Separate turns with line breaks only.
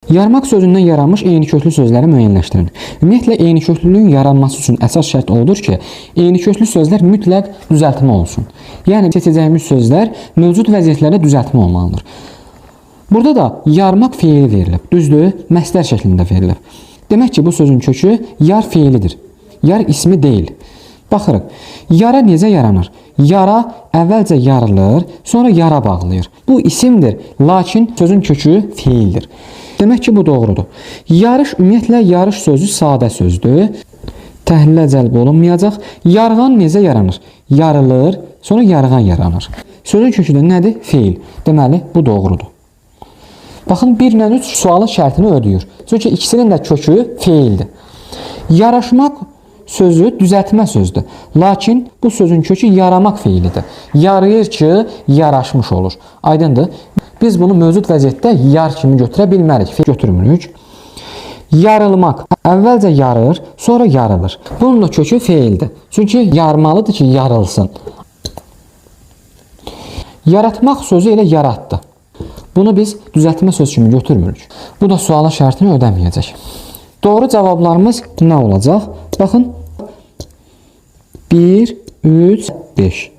Yarmaq sözündən yaranmış eyniköklü sözləri müəyyənləşdirin. Ümumiyyətlə, eyniköklülüyün yaranması üçün əsas şərt odur ki, eyniköklü sözlər mütləq düzəltmə olsun. Yəni, seçəcəyimiz sözlər mövcud vəziyyətlərdə düzəltmə olmalıdır. Burada da yarmaq feili verilib, düzdür, məsdər şəklində verilib. Demək ki, bu sözün kökü yar feilidir, yar ismi deyil. Baxırıq, yara necə yaranır? Yara əvvəlcə yarılır, sonra yara bağlayır. Bu isimdir, lakin sözün kökü feildir. Demək ki, bu doğrudur. Yarış, ümumiyyətlə, yarış sözü sadə sözdür. Təhlilə cəlb olunmayacaq. Yarğan necə yaranır? Yarılır, sonra yarğan yaranır. Sözün kökü də nədir? Feil. Deməli, bu doğrudur. Baxın, 1 ilə 3 sualın şərtini ödəyir. Çünki ikisinin də kökü feildir. Yaraşmaq sözü düzəltmə sözdür. Lakin bu sözün kökü yaramaq feilidir. Yarayır ki, yaraşmış olur. Aydındır? Biz bunu mövcud vəziyyətdə yar kimi götürə bilmərik. Götürmürük. Yarılmaq. Əvvəlcə yarır, sonra yarılır. Bunun da kökü feildir. Çünki yarmalıdır ki, yarılsın. Yaratmaq sözü ilə yaratdı. Bunu biz düzəltmə söz kimi götürmürük. Bu da sualın şərtini ödəməyəcək. Doğru cavablarımız nə olacaq? Baxın. 1, 3, 5.